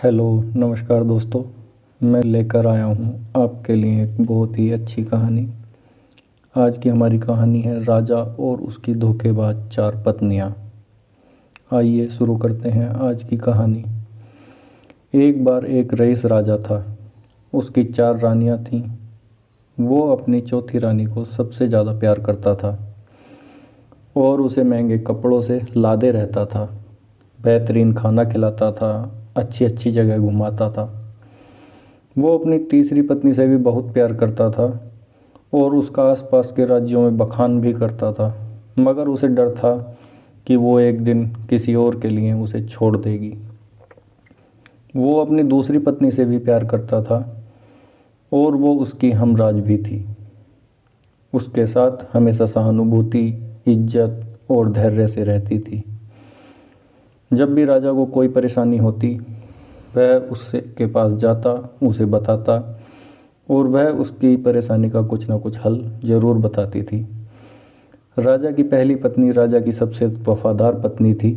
Hello नमस्कार दोस्तों। मैं लेकर आया हूँ आपके लिए एक बहुत ही अच्छी कहानी। आज की हमारी कहानी है राजा और उसकी धोखेबाज 4 पत्नियाँ। आइए शुरू करते हैं आज की कहानी। एक बार एक रईस राजा था। उसकी 4 रानियाँ थीं। वो अपनी चौथी रानी को सबसे ज़्यादा प्यार करता था और उसे महंगे कपड़ों से लादे रहता था, बेहतरीन खाना खिलाता था, अच्छी अच्छी जगह घुमाता था। वो अपनी तीसरी पत्नी से भी बहुत प्यार करता था और उसका आसपास के राज्यों में बखान भी करता था, मगर उसे डर था कि वो एक दिन किसी और के लिए उसे छोड़ देगी। वो अपनी दूसरी पत्नी से भी प्यार करता था और वो उसकी हमराज भी थी। उसके साथ हमेशा सहानुभूति, इज्जत और धैर्य से रहती थी। जब भी राजा को कोई परेशानी होती, वह उससे के पास जाता, उसे बताता और वह उसकी परेशानी का कुछ ना कुछ हल ज़रूर बताती थी। राजा की पहली पत्नी राजा की सबसे वफादार पत्नी थी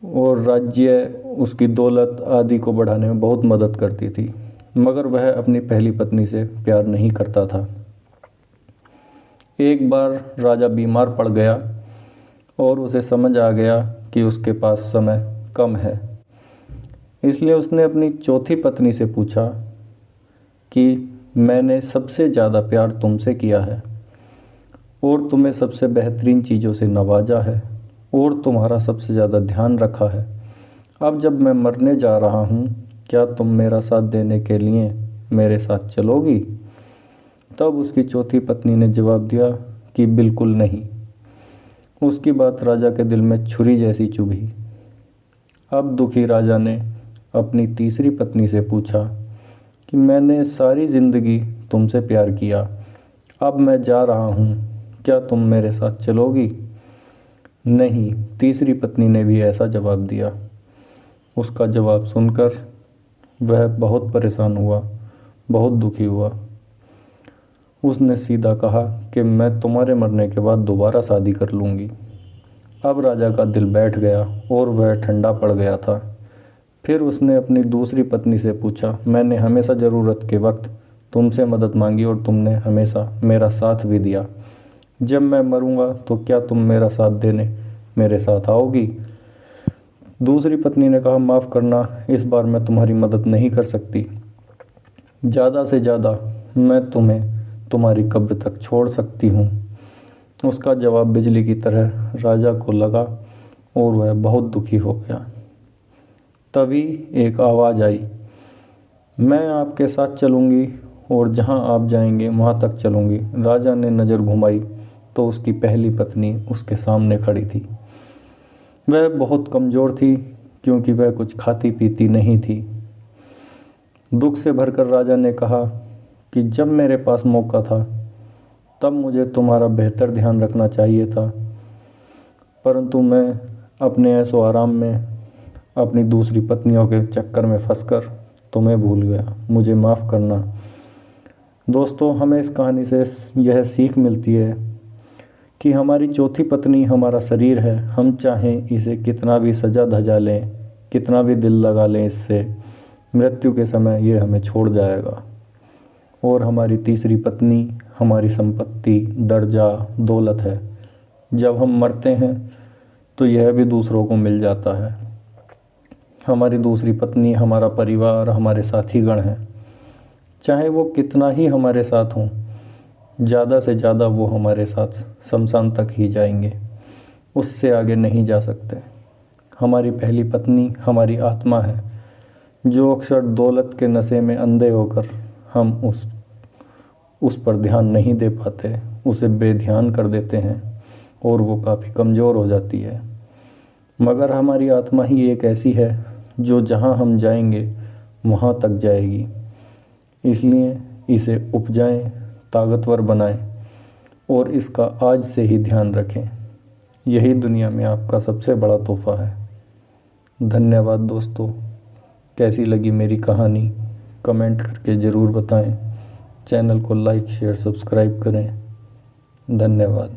और राज्य, उसकी दौलत आदि को बढ़ाने में बहुत मदद करती थी, मगर वह अपनी पहली पत्नी से प्यार नहीं करता था। एक बार राजा बीमार पड़ गया और उसे समझ आ गया कि उसके पास समय कम है। इसलिए उसने अपनी चौथी पत्नी से पूछा कि मैंने सबसे ज़्यादा प्यार तुमसे किया है और तुम्हें सबसे बेहतरीन चीज़ों से नवाजा है और तुम्हारा सबसे ज़्यादा ध्यान रखा है। अब जब मैं मरने जा रहा हूँ, क्या तुम मेरा साथ देने के लिए मेरे साथ चलोगी? तब उसकी चौथी पत्नी ने जवाब दिया कि बिल्कुल नहीं। उसकी बात राजा के दिल में छुरी जैसी चुभी। अब दुखी राजा ने अपनी तीसरी पत्नी से पूछा कि मैंने सारी ज़िंदगी तुमसे प्यार किया, अब मैं जा रहा हूँ, क्या तुम मेरे साथ चलोगी? नहीं, तीसरी पत्नी ने भी ऐसा जवाब दिया। उसका जवाब सुनकर वह बहुत परेशान हुआ, बहुत दुखी हुआ। उसने सीधा कहा कि मैं तुम्हारे मरने के बाद दोबारा शादी कर लूँगी। अब राजा का दिल बैठ गया और वह ठंडा पड़ गया था। फिर उसने अपनी दूसरी पत्नी से पूछा, मैंने हमेशा ज़रूरत के वक्त तुमसे मदद मांगी और तुमने हमेशा मेरा साथ भी दिया। जब मैं मरूंगा तो क्या तुम मेरा साथ देने मेरे साथ आओगी? दूसरी पत्नी ने कहा, माफ़ करना, इस बार मैं तुम्हारी मदद नहीं कर सकती। ज़्यादा से ज़्यादा मैं तुम्हें तुम्हारी कब्र तक छोड़ सकती हूँ। उसका जवाब बिजली की तरह राजा को लगा और वह बहुत दुखी हो गया। तभी एक आवाज़ आई, मैं आपके साथ चलूँगी और जहाँ आप जाएंगे वहाँ तक चलूँगी। राजा ने नज़र घुमाई तो उसकी पहली पत्नी उसके सामने खड़ी थी। वह बहुत कमज़ोर थी क्योंकि वह कुछ खाती पीती नहीं थी। दुख से भरकर राजा ने कहा कि जब मेरे पास मौका था तब मुझे तुम्हारा बेहतर ध्यान रखना चाहिए था, परंतु मैं अपने ऐशो आराम में अपनी दूसरी पत्नियों के चक्कर में फंसकर तुम्हें भूल गया। मुझे माफ़ करना। दोस्तों, हमें इस कहानी से यह सीख मिलती है कि हमारी चौथी पत्नी हमारा शरीर है। हम चाहें इसे कितना भी सजा धजा लें, कितना भी दिल लगा लें, इससे मृत्यु के समय ये हमें छोड़ जाएगा। और हमारी तीसरी पत्नी हमारी संपत्ति, दर्जा, दौलत है। जब हम मरते हैं तो यह भी दूसरों को मिल जाता है। हमारी दूसरी पत्नी हमारा परिवार, हमारे साथीगण हैं। चाहे वो कितना ही हमारे साथ हों, ज़्यादा से ज़्यादा वो हमारे साथ शमशान तक ही जाएंगे, उससे आगे नहीं जा सकते। हमारी पहली पत्नी हमारी आत्मा है, जो अक्सर दौलत के नशे में अंधे होकर हम उस पर ध्यान नहीं दे पाते, उसे बेध्यान कर देते हैं और वो काफ़ी कमज़ोर हो जाती है। मगर हमारी आत्मा ही एक ऐसी है जो जहाँ हम जाएंगे वहाँ तक जाएगी। इसलिए इसे उपजाएं, ताकतवर बनाएं और इसका आज से ही ध्यान रखें। यही दुनिया में आपका सबसे बड़ा तोहफ़ा है। धन्यवाद दोस्तों। कैसी लगी मेरी कहानी कमेंट करके ज़रूर बताएं। चैनल को लाइक, शेयर, सब्सक्राइब करें। धन्यवाद।